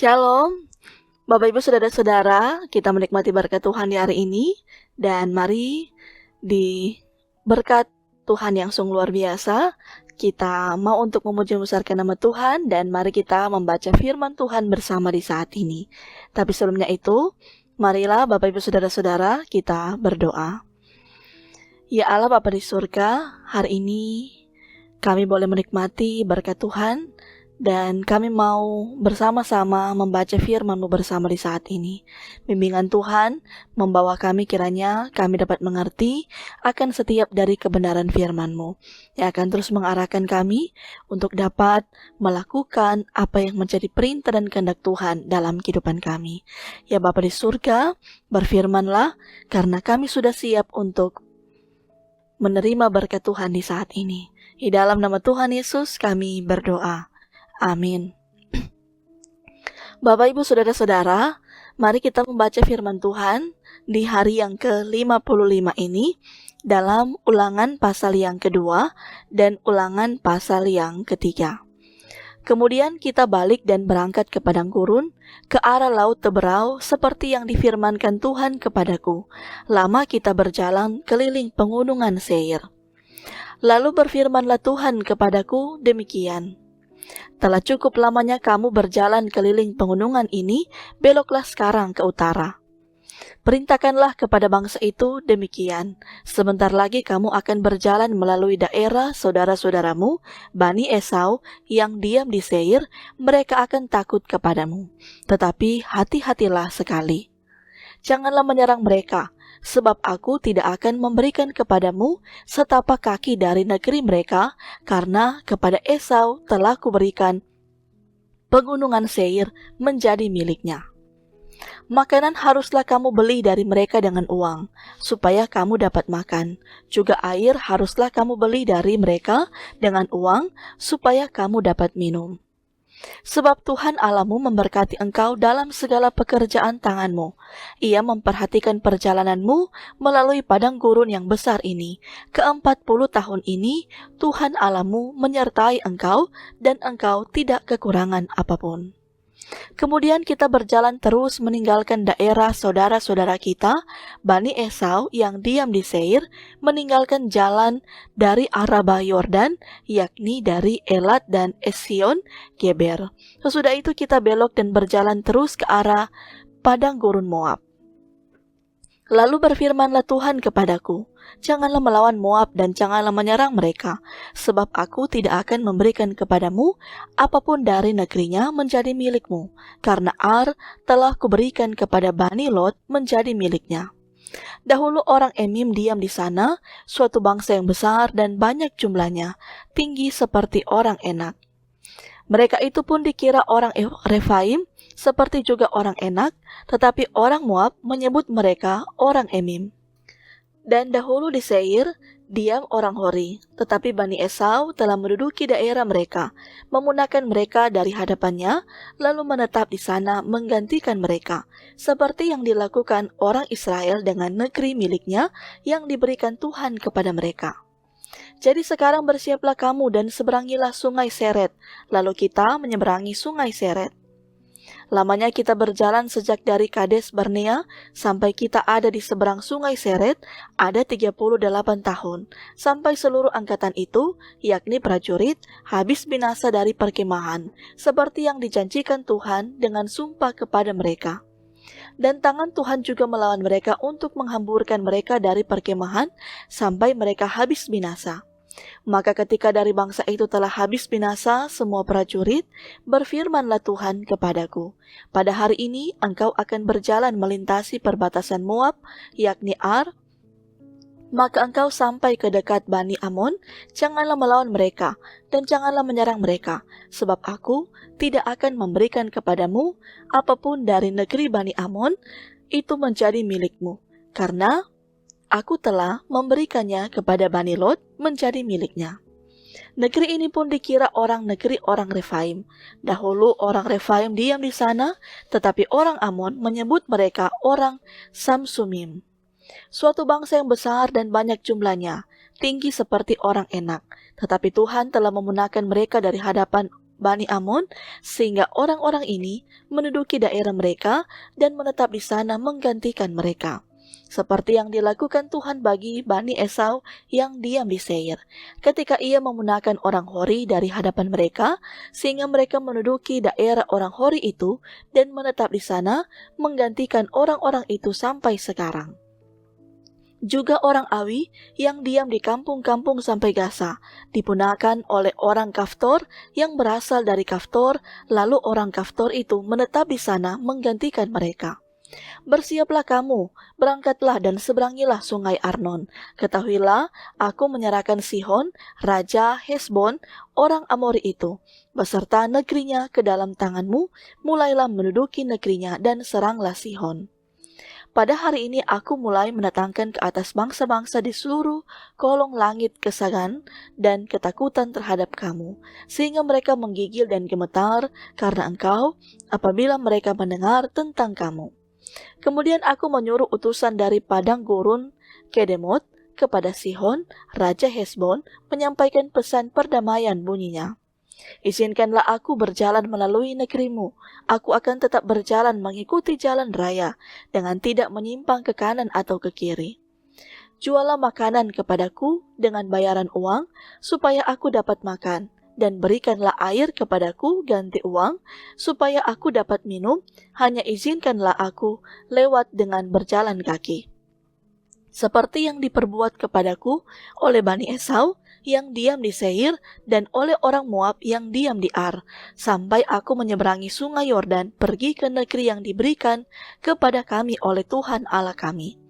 Shalom, Bapak Ibu Saudara-saudara, kita menikmati berkat Tuhan di hari ini. Dan mari di berkat Tuhan yang sungguh luar biasa, kita mau untuk memuji membesarkan nama Tuhan. Dan mari kita membaca firman Tuhan bersama di saat ini. Tapi sebelumnya itu, marilah Bapak Ibu Saudara-saudara kita berdoa. Ya Allah Bapa di surga, hari ini kami boleh menikmati berkat Tuhan. Dan kami mau bersama-sama membaca firman-Mu bersama di saat ini. Bimbingan Tuhan membawa kami, kiranya kami dapat mengerti akan setiap dari kebenaran firman-Mu, yang akan terus mengarahkan kami untuk dapat melakukan apa yang menjadi perintah dan kehendak Tuhan dalam kehidupan kami. Ya Bapa di surga, berfirman-Lah, karena kami sudah siap untuk menerima berkat Tuhan di saat ini. Di dalam nama Tuhan Yesus kami berdoa. Amin. Bapak Ibu Saudara-saudara, mari kita membaca firman Tuhan di hari yang ke-55 ini dalam Ulangan pasal yang kedua dan Ulangan pasal yang ketiga. Kemudian kita balik dan berangkat ke padang gurun, ke arah laut Teberau, seperti yang difirmankan Tuhan kepadaku. Lama kita berjalan keliling pegunungan Seir. Lalu berfirmanlah Tuhan kepadaku demikian. Telah cukup lamanya kamu berjalan keliling pegunungan ini, beloklah sekarang ke utara. Perintahkanlah kepada bangsa itu demikian, sebentar lagi kamu akan berjalan melalui daerah saudara-saudaramu, Bani Esau, yang diam di Seir, mereka akan takut kepadamu. Tetapi hati-hatilah sekali. Janganlah menyerang mereka, sebab aku tidak akan memberikan kepadamu setapak kaki dari negeri mereka, karena kepada Esau telah kuberikan pegunungan Seir menjadi miliknya. Makanan haruslah kamu beli dari mereka dengan uang, supaya kamu dapat makan. Juga air haruslah kamu beli dari mereka dengan uang, supaya kamu dapat minum. Sebab Tuhan Allahmu memberkati engkau dalam segala pekerjaan tanganmu. Ia memperhatikan perjalananmu melalui padang gurun yang besar ini. Ke-40 tahun ini Tuhan Allahmu menyertai engkau, dan engkau tidak kekurangan apapun. Kemudian kita berjalan terus meninggalkan daerah saudara-saudara kita, Bani Esau yang diam di Seir, meninggalkan jalan dari Arabah Yordan, yakni dari Elat dan Esion Geber. Sesudah itu kita belok dan berjalan terus ke arah padang gurun Moab. Lalu berfirmanlah Tuhan kepadaku, janganlah melawan Moab dan janganlah menyerang mereka, sebab aku tidak akan memberikan kepadamu apapun dari negerinya menjadi milikmu, karena Ar telah kuberikan kepada Bani Lot menjadi miliknya. Dahulu orang Emim diam di sana, suatu bangsa yang besar dan banyak jumlahnya, tinggi seperti orang Enak. Mereka itu pun dikira orang Refaim, seperti juga orang Enak, tetapi orang Moab menyebut mereka orang Emim. Dan dahulu di Seir, diam orang Hori, tetapi Bani Esau telah menduduki daerah mereka, memunahkan mereka dari hadapannya, lalu menetap di sana menggantikan mereka, seperti yang dilakukan orang Israel dengan negeri miliknya yang diberikan Tuhan kepada mereka. Jadi sekarang bersiaplah kamu dan seberangilah sungai Seret, lalu kita menyeberangi sungai Seret. Lamanya kita berjalan sejak dari Kades Barnea sampai kita ada di seberang sungai Seret, ada 38 tahun, sampai seluruh angkatan itu, yakni prajurit, habis binasa dari perkemahan, seperti yang dijanjikan Tuhan dengan sumpah kepada mereka. Dan tangan Tuhan juga melawan mereka untuk menghamburkan mereka dari perkemahan, sampai mereka habis binasa. Maka ketika dari bangsa itu telah habis binasa semua prajurit, berfirmanlah Tuhan kepadaku, pada hari ini engkau akan berjalan melintasi perbatasan Moab, yakni Ar, maka engkau sampai ke dekat Bani Amon, janganlah melawan mereka, dan janganlah menyerang mereka, sebab aku tidak akan memberikan kepadamu apapun dari negeri Bani Amon, itu menjadi milikmu, karena aku telah memberikannya kepada Bani Lot menjadi miliknya. Negeri ini pun dikira negeri orang Refaim. Dahulu orang Refaim diam di sana, tetapi orang Amon menyebut mereka orang Samsumim. Suatu bangsa yang besar dan banyak jumlahnya, tinggi seperti orang Enak. Tetapi Tuhan telah memunahkan mereka dari hadapan Bani Amon, sehingga orang-orang ini menduduki daerah mereka dan menetap di sana menggantikan mereka. Seperti yang dilakukan Tuhan bagi Bani Esau yang diam di Seir, ketika ia memunahkan orang Hori dari hadapan mereka, sehingga mereka menduduki daerah orang Hori itu dan menetap di sana, menggantikan orang-orang itu sampai sekarang. Juga orang Awi yang diam di kampung-kampung sampai Gaza, dipunahkan oleh orang Kaftor yang berasal dari Kaftor, lalu orang Kaftor itu menetap di sana menggantikan mereka. Bersiaplah kamu, berangkatlah dan seberangilah sungai Arnon. Ketahuilah, aku menyerahkan Sihon, Raja Hesbon, orang Amori itu, beserta negerinya ke dalam tanganmu, mulailah menduduki negerinya dan seranglah Sihon. Pada hari ini aku mulai mendatangkan ke atas bangsa-bangsa di seluruh kolong langit kesagan dan ketakutan terhadap kamu, sehingga mereka menggigil dan gemetar karena engkau apabila mereka mendengar tentang kamu. Kemudian aku menyuruh utusan dari padang gurun Kedemot kepada Sihon, Raja Hesbon, menyampaikan pesan perdamaian bunyinya. Izinkanlah aku berjalan melalui negerimu. Aku akan tetap berjalan mengikuti jalan raya, dengan tidak menyimpang ke kanan atau ke kiri. Jualah makanan kepadaku dengan bayaran uang, supaya aku dapat makan. Dan berikanlah air kepadaku ganti uang, supaya aku dapat minum, hanya izinkanlah aku lewat dengan berjalan kaki. Seperti yang diperbuat kepadaku oleh Bani Esau yang diam di Seir dan oleh orang Moab yang diam di Ar, sampai aku menyeberangi sungai Yordan pergi ke negeri yang diberikan kepada kami oleh Tuhan Allah kami.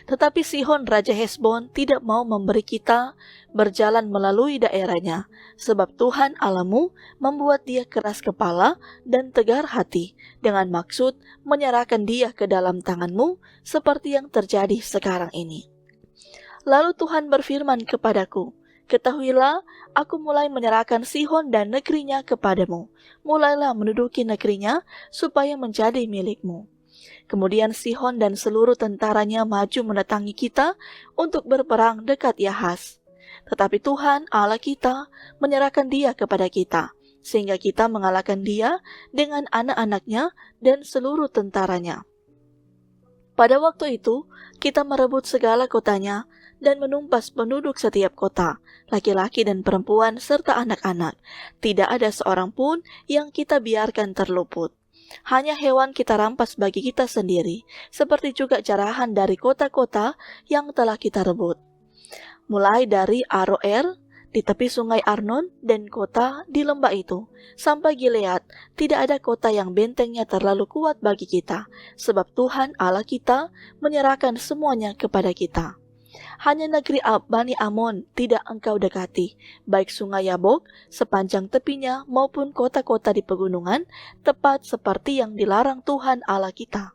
Tetapi Sihon Raja Hesbon tidak mau memberi kita berjalan melalui daerahnya, sebab Tuhan Allahmu membuat dia keras kepala dan tegar hati, dengan maksud menyerahkan dia ke dalam tanganmu, seperti yang terjadi sekarang ini. Lalu Tuhan berfirman kepadaku, ketahuilah, aku mulai menyerahkan Sihon dan negerinya kepadamu. Mulailah menduduki negerinya, supaya menjadi milikmu. Kemudian Sihon dan seluruh tentaranya maju mendatangi kita untuk berperang dekat Yahas. Tetapi Tuhan Allah kita menyerahkan dia kepada kita, sehingga kita mengalahkan dia dengan anak-anaknya dan seluruh tentaranya. Pada waktu itu, kita merebut segala kotanya dan menumpas penduduk setiap kota, laki-laki dan perempuan serta anak-anak. Tidak ada seorang pun yang kita biarkan terluput. Hanya hewan kita rampas bagi kita sendiri, seperti juga jarahan dari kota-kota yang telah kita rebut. Mulai dari Aroer, di tepi sungai Arnon, dan kota di lembah itu, sampai Gilead, tidak ada kota yang bentengnya terlalu kuat bagi kita, sebab Tuhan Allah kita menyerahkan semuanya kepada kita. Hanya negeri Bani Amon tidak engkau dekati, baik sungai Yabok sepanjang tepinya maupun kota-kota di pegunungan, tepat seperti yang dilarang Tuhan Allah kita.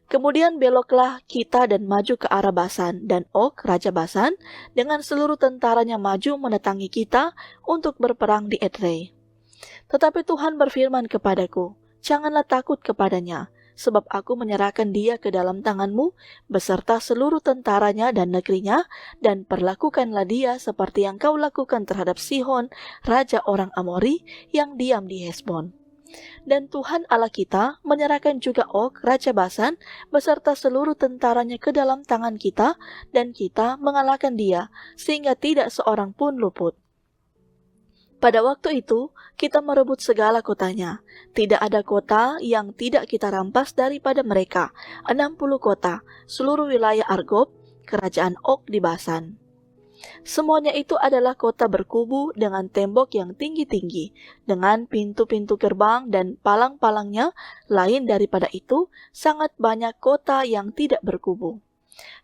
Kemudian beloklah kita dan maju ke arah Basan, dan Og, Raja Basan, dengan seluruh tentaranya maju mendatangi kita untuk berperang di Edrei. Tetapi Tuhan berfirman kepadaku, janganlah takut kepadanya, sebab aku menyerahkan dia ke dalam tanganmu, beserta seluruh tentaranya dan negerinya, dan perlakukanlah dia seperti yang kau lakukan terhadap Sihon, Raja orang Amori, yang diam di Hesbon. Dan Tuhan Allah kita menyerahkan juga Og, Raja Basan, beserta seluruh tentaranya ke dalam tangan kita, dan kita mengalahkan dia, sehingga tidak seorang pun luput. Pada waktu itu, kita merebut segala kotanya. Tidak ada kota yang tidak kita rampas daripada mereka. 60 kota, seluruh wilayah Argob, kerajaan Og di Basan. Semuanya itu adalah kota berkubu dengan tembok yang tinggi-tinggi, dengan pintu-pintu gerbang dan palang-palangnya. Lain daripada itu, sangat banyak kota yang tidak berkubu.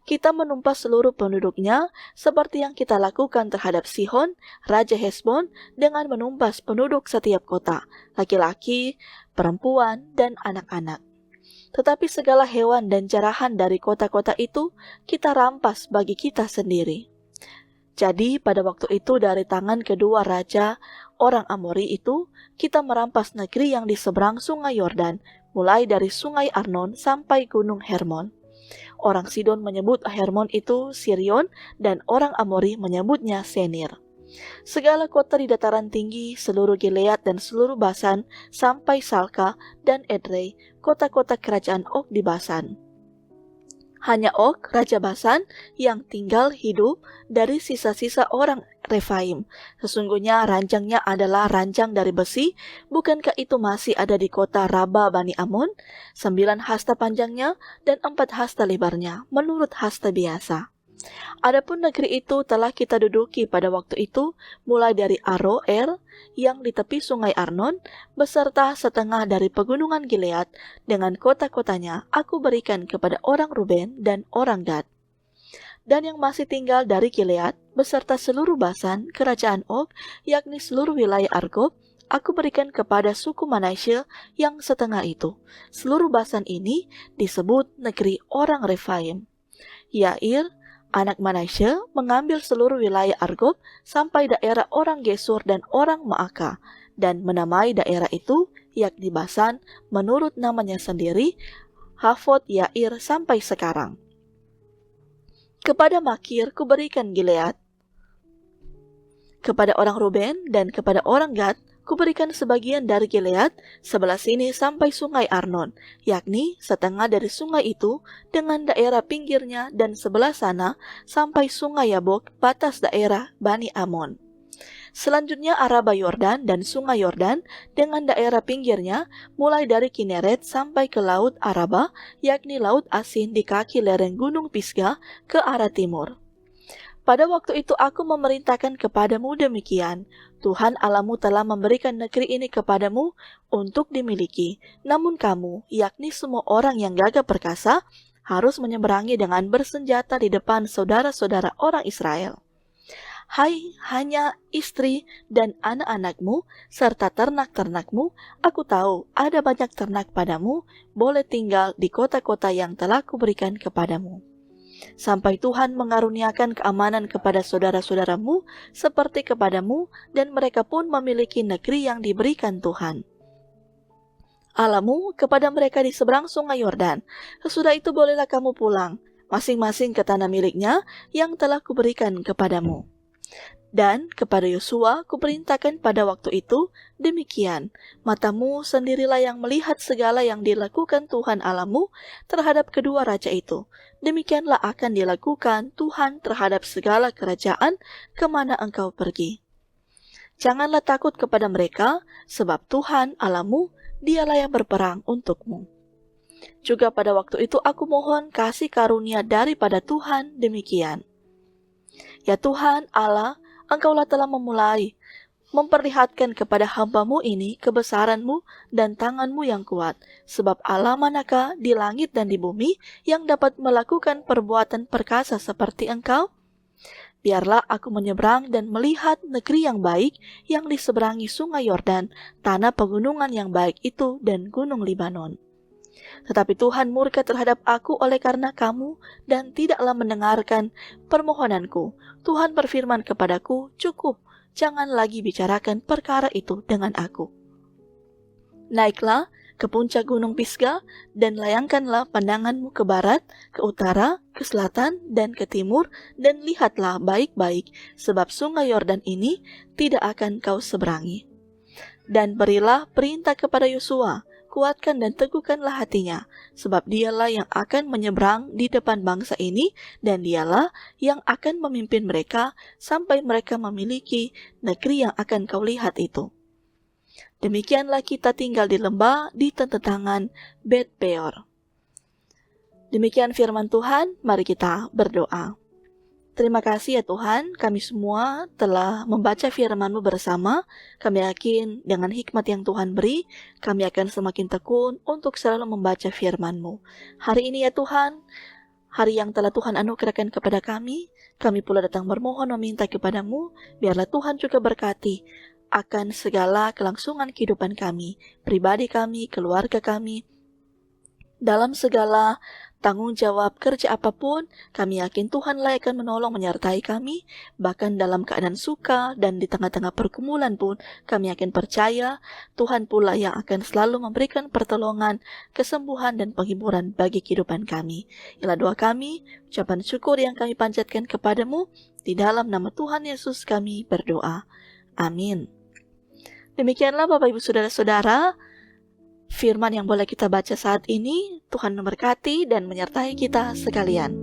Kita menumpas seluruh penduduknya seperti yang kita lakukan terhadap Sihon, Raja Hesbon, dengan menumpas penduduk setiap kota, laki-laki, perempuan, dan anak-anak. Tetapi segala hewan dan jarahan dari kota-kota itu kita rampas bagi kita sendiri. Jadi pada waktu itu dari tangan kedua raja orang Amori itu, kita merampas negeri yang di seberang sungai Yordan, mulai dari sungai Arnon sampai gunung Hermon. Orang Sidon menyebut Hermon itu Sirion, dan orang Amori menyebutnya Senir. Segala kota di dataran tinggi, seluruh Gilead dan seluruh Basan, sampai Salka dan Edrei, kota-kota kerajaan Og di Basan. Hanya Og, Raja Basan, yang tinggal hidup dari sisa-sisa orang Refaim. Sesungguhnya ranjangnya adalah ranjang dari besi, bukankah itu masih ada di kota Raba Bani Amon? 9 hasta panjangnya dan 4 hasta lebarnya, menurut hasta biasa. Adapun negeri itu telah kita duduki pada waktu itu, mulai dari Aroer yang di tepi sungai Arnon, beserta setengah dari pegunungan Gilead, dengan kota-kotanya aku berikan kepada orang Ruben dan orang Gad. Dan yang masih tinggal dari Gilead, beserta seluruh Basan, kerajaan Og, yakni seluruh wilayah Argob, aku berikan kepada suku Manasye yang setengah itu. Seluruh Basan ini disebut negeri orang Refaim. Yair, anak Manasye, mengambil seluruh wilayah Argob sampai daerah orang Gesur dan orang Maaka, dan menamai daerah itu, yakni Basan, menurut namanya sendiri, Havot Yair sampai sekarang. Kepada Makir kuberikan Gilead. Kepada orang Ruben dan kepada orang Gad, kuberikan sebagian dari Gilead, sebelah sini sampai sungai Arnon, yakni setengah dari sungai itu dengan daerah pinggirnya, dan sebelah sana sampai sungai Yabok, batas daerah Bani Amon. Selanjutnya Araba Yordan dan sungai Yordan dengan daerah pinggirnya, mulai dari Kineret sampai ke laut Araba, yakni laut asin di kaki lereng gunung Pisgah ke arah timur. Pada waktu itu aku memerintahkan kepadamu demikian, Tuhan Allahmu telah memberikan negeri ini kepadamu untuk dimiliki. Namun kamu, yakni semua orang yang gagah perkasa, harus menyeberangi dengan bersenjata di depan saudara-saudara orang Israel. Hai, hanya istri dan anak-anakmu, serta ternak-ternakmu, aku tahu ada banyak ternak padamu, boleh tinggal di kota-kota yang telah kuberikan kepadamu. Sampai Tuhan mengaruniakan keamanan kepada saudara-saudaramu seperti kepadamu, dan mereka pun memiliki negeri yang diberikan Tuhan Allahmu kepada mereka di seberang sungai Yordan. Sesudah itu bolehlah kamu pulang, masing-masing ke tanah miliknya yang telah kuberikan kepadamu. Dan kepada Yosua kuperintahkan pada waktu itu demikian, matamu sendirilah yang melihat segala yang dilakukan Tuhan Allahmu terhadap kedua raja itu. Demikianlah akan dilakukan Tuhan terhadap segala kerajaan kemana engkau pergi. Janganlah takut kepada mereka, sebab Tuhan Allahmu dialah yang berperang untukmu. Juga pada waktu itu aku mohon kasih karunia daripada Tuhan demikian. Ya Tuhan Allah, Engkaulah telah memperlihatkan kepada hamba-Mu ini kebesaran-Mu dan tangan-Mu yang kuat, sebab Allah manakah di langit dan di bumi yang dapat melakukan perbuatan perkasa seperti Engkau? Biarlah aku menyeberang dan melihat negeri yang baik yang diseberangi sungai Yordan, tanah pegunungan yang baik itu dan gunung Libanon. Tetapi Tuhan murka terhadap aku oleh karena kamu dan tidaklah mendengarkan permohonanku. Tuhan berfirman kepadaku, cukup, jangan lagi bicarakan perkara itu dengan aku. Naiklah ke puncak gunung Pisgah dan layangkanlah pandanganmu ke barat, ke utara, ke selatan, dan ke timur, dan lihatlah baik-baik, sebab sungai Yordan ini tidak akan kau seberangi. Dan berilah perintah kepada Yosua, kuatkan dan teguhkanlah hatinya, sebab dialah yang akan menyeberang di depan bangsa ini, dan dialah yang akan memimpin mereka sampai mereka memiliki negeri yang akan kau lihat itu. Demikianlah kita tinggal di lembah di tentangan Bet Peor. Demikian firman Tuhan, mari kita berdoa. Terima kasih ya Tuhan, kami semua telah membaca firman-Mu bersama. Kami yakin dengan hikmat yang Tuhan beri, kami akan semakin tekun untuk selalu membaca firman-Mu. Hari ini ya Tuhan, hari yang telah Tuhan anugerahkan kepada kami pula datang bermohon meminta kepada-Mu, biarlah Tuhan juga berkati akan segala kelangsungan kehidupan kami, pribadi kami, keluarga kami, dalam segala tanggung jawab kerja apapun, kami yakin Tuhanlah akan menolong menyertai kami, bahkan dalam keadaan suka dan di tengah-tengah pergumulan pun, kami yakin percaya Tuhan pula yang akan selalu memberikan pertolongan, kesembuhan, dan penghiburan bagi kehidupan kami. Inilah doa kami, ucapan syukur yang kami panjatkan kepadamu, di dalam nama Tuhan Yesus kami berdoa. Amin. Demikianlah Bapak Ibu Saudara-saudara, firman yang boleh kita baca saat ini. Tuhan memberkati dan menyertai kita sekalian.